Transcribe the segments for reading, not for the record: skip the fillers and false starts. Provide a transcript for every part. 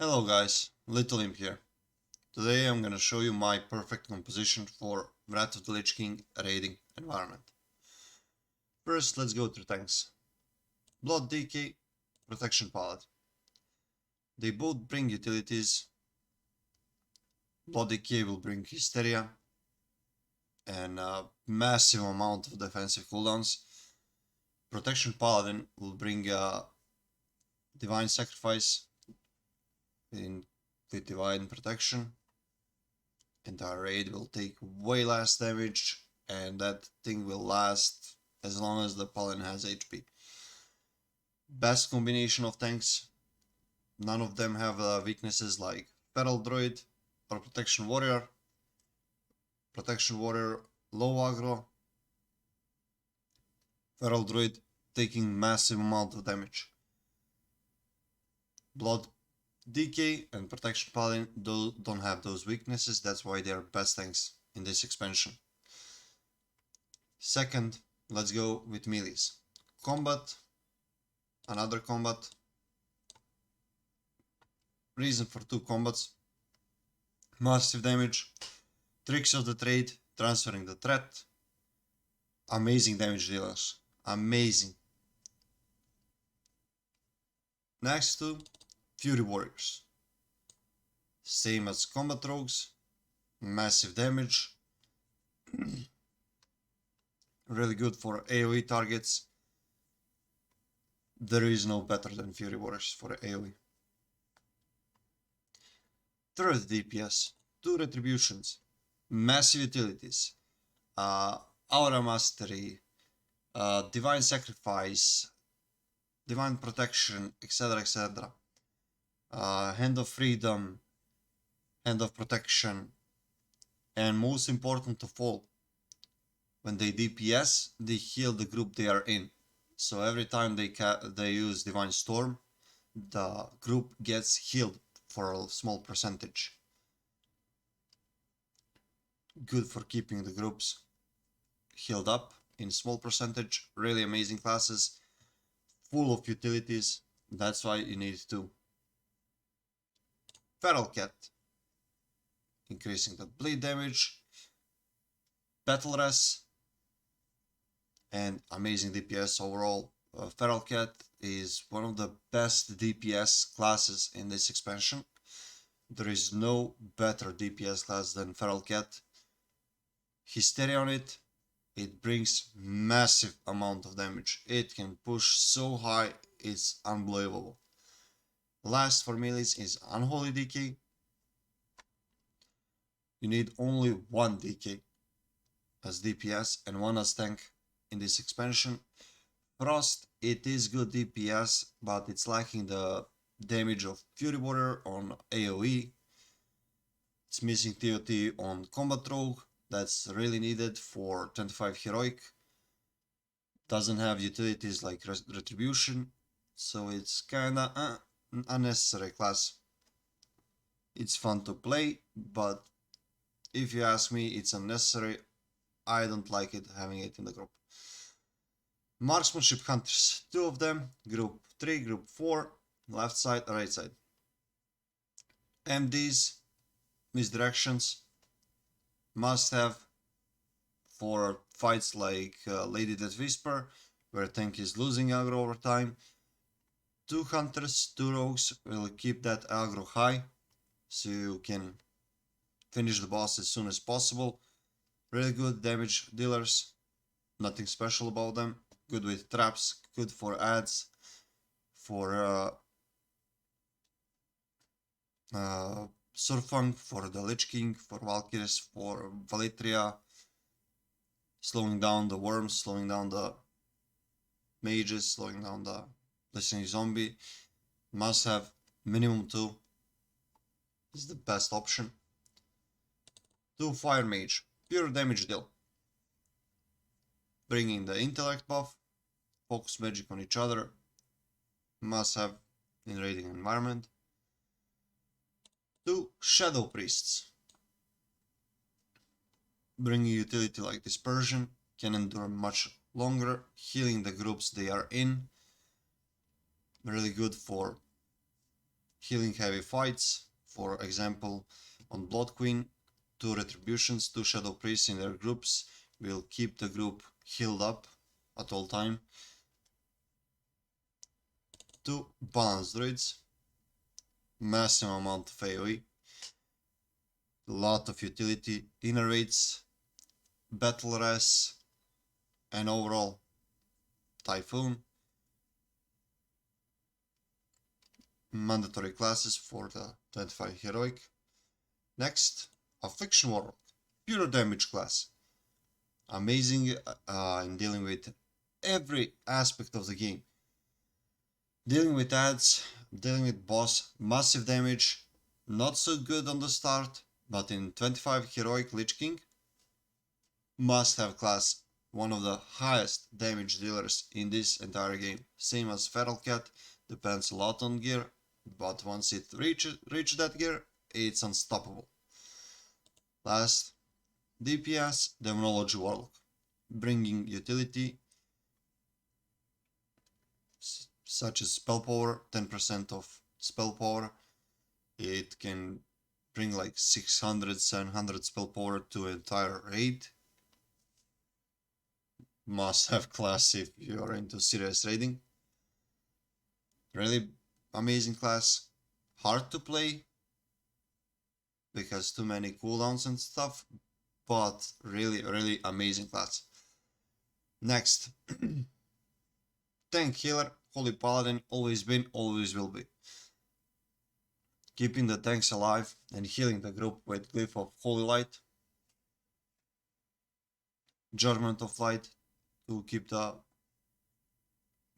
Hello guys, Little Imp here. Today I'm gonna show you my perfect composition for Wrath of the Lich King raiding environment. First, let's go through tanks. Blood Decay, Protection Palette. They both bring utilities. Blood Decay will bring Hysteria and a massive amount of defensive cooldowns. Protection Paladin will bring Divine Sacrifice with Divine Protection. Entire raid will take way less damage, and that thing will last as long as the paladin has HP. Best combination of tanks. None of them have weaknesses like Feral Druid or Protection Warrior. Protection Warrior low aggro. Feral Druid taking massive amount of damage. Blood Decay and Protection Paladin don't have those weaknesses, that's why they are best tanks in this expansion. Second, let's go with melees. Combat, another combat. Reason for two combats. Massive damage, tricks of the trade, transferring the threat. Amazing damage dealers, amazing. Next to Fury Warriors. Same as combat rogues, massive damage. Really good for AoE targets. There is no better than Fury Warriors for AoE. Third DPS, 2 retributions, massive utilities, Aura Mastery, Divine Sacrifice, Divine Protection, etc, etc. Hand of Freedom, Hand of Protection, and most important of all, when they DPS, they heal the group they are in. So every time they use Divine Storm, the group gets healed for a small percentage. Good for keeping the groups healed up in small percentage. Really amazing classes, full of utilities. That's why you need to. Feral Cat, increasing the bleed damage, Battle Res, and amazing DPS overall. Feral Cat is one of the best DPS classes in this expansion. There is no better DPS class than Feral Cat. Hysteria on it, it brings massive amount of damage. It can push so high, it's unbelievable. Last for melees is Unholy Decay. You need only one DK as DPS and one as tank in this expansion. Frost, it is good DPS, but it's lacking the damage of Fury Warrior on AoE. It's missing TOT on Combat Rogue, that's really needed for 25 Heroic. Doesn't have utilities like Retribution, so it's kinda unnecessary class. It's fun to play, but if you ask me, it's unnecessary. I don't like it having it in the group. Marksmanship Hunters, 2 of them, group 3, group 4, left side, right side. MDs, misdirections, must have for fights like Lady Death Whisper, where tank is losing aggro over time. 2 hunters, 2 rogues will keep that aggro high, so you can finish the boss as soon as possible. Really good damage dealers, nothing special about them. Good with traps, good for ads, for Surfang, for the Lich King, for Valkyries, for Valitria, slowing down the worms, slowing down the mages, slowing down the listening zombie. Must have minimum 2 is the best option. 2 Fire Mage, pure damage deal, bringing the intellect buff, focus magic on each other, must have in raiding environment. 2 Shadow Priests, bringing utility like Dispersion, can endure much longer, healing the groups they are in. Really good for healing heavy fights. For example, on Blood Queen, 2 Retributions, 2 Shadow Priests in their groups will keep the group healed up at all time. 2 Balanced Druids, massive amount of AoE, lot of utility, innervates, battle res, and overall Typhoon. Mandatory classes for the 25 heroic. Next, Affliction Warlock, pure damage class. Amazing in dealing with every aspect of the game. Dealing with ads, dealing with boss, massive damage, not so good on the start, but in 25 heroic Lich King, must have class, one of the highest damage dealers in this entire game. Same as Feral Cat, depends a lot on gear, but once it reaches that gear, it's unstoppable. Last, DPS Demonology Warlock, bringing utility such as spell power, 10% of spell power. It can bring like 600, 700 spell power to an entire raid. Must have class if you're into serious raiding. Really amazing class. Hard to play because too many cooldowns and stuff, but really amazing class. Next, tank healer, Holy Paladin, always been, always will be. Keeping the tanks alive and healing the group with Glyph of Holy Light, Judgment of Light to keep the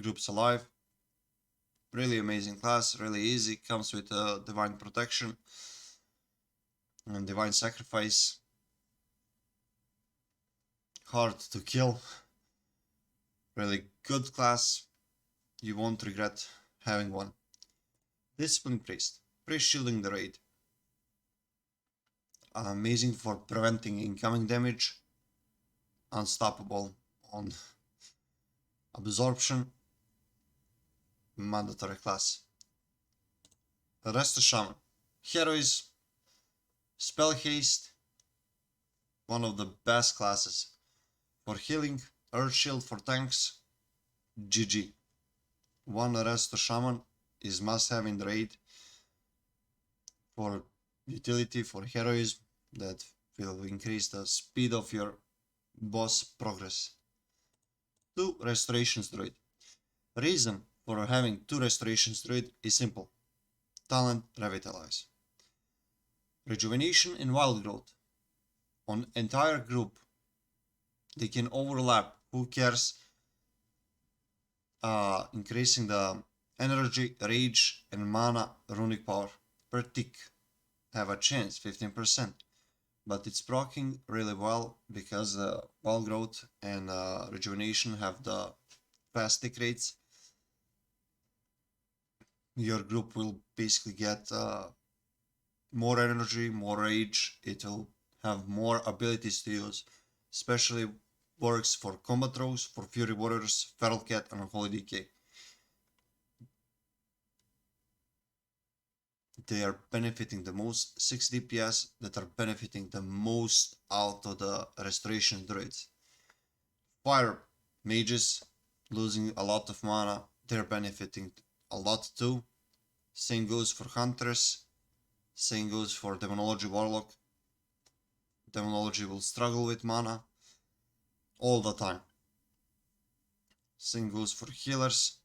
groups alive. Really amazing class, really easy, comes with Divine Protection and Divine Sacrifice. Hard to kill. Really good class. You won't regret having one. Discipline Priest. Priest shielding the raid. Amazing for preventing incoming damage. Unstoppable on absorption. Mandatory class. Rest of Shaman. Heroes. Spell Haste. One of the best classes. For healing, Earth Shield for tanks, GG. One Resto Shaman is must have in the raid for utility, for heroism, that will increase the speed of your boss progress. 2 Restorations Druid. Reason for having 2 Restorations Druid is simple. Talent Revitalize. Rejuvenation and Wild Growth. On entire group, they can overlap. Who cares? Increasing the energy, rage, and mana runic power per tick. Have a chance, 15%. But it's proccing really well because Wild Growth and Rejuvenation have the fast tick rates. Your group will basically get more energy, more rage. It will have more abilities to use, especially works for combat throws, for Fury Warriors, Feral Cat, and Holy Decay. They are benefiting the most, 6 DPS that are benefiting the most out of the Restoration Druids. Fire Mages, losing a lot of mana, they're benefiting a lot too. Same goes for Hunters, same goes for Demonology Warlock. Demonology will struggle with mana all the time. Same goes for healers.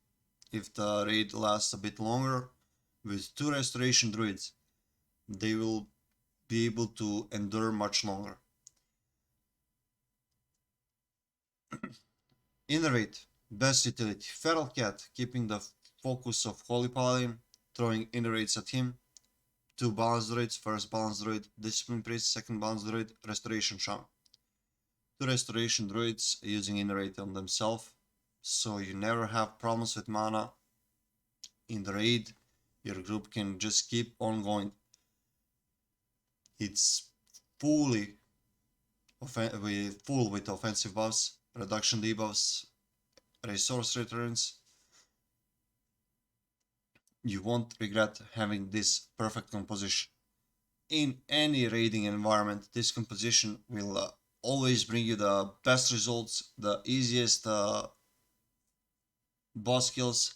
If the raid lasts a bit longer, with 2 Restoration Druids, they will be able to endure much longer. Innervate, best utility. Feral Cat, keeping the focus of Holy Paladin, throwing innervates at him. 2 Balanced Druids, first Balanced Druid, Discipline Priest, second Balanced Druid, Restoration Shaman. 2 Restoration Druids using Innervate on themselves, so you never have problems with mana in the raid. Your group can just keep on going. It's full with offensive buffs, reduction debuffs, resource returns. you won't regret having this perfect composition. In any raiding environment, this composition will always bring you the best results, the easiest boss kills,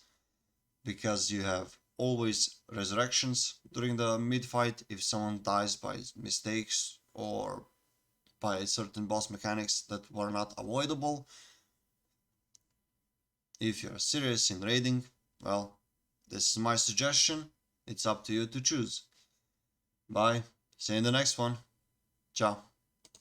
because you have always resurrections during the mid fight if someone dies by mistakes or by certain boss mechanics that were not avoidable. If you're serious in raiding, well, this is my suggestion. It's up to you to choose. Bye. See you in the next one. Ciao.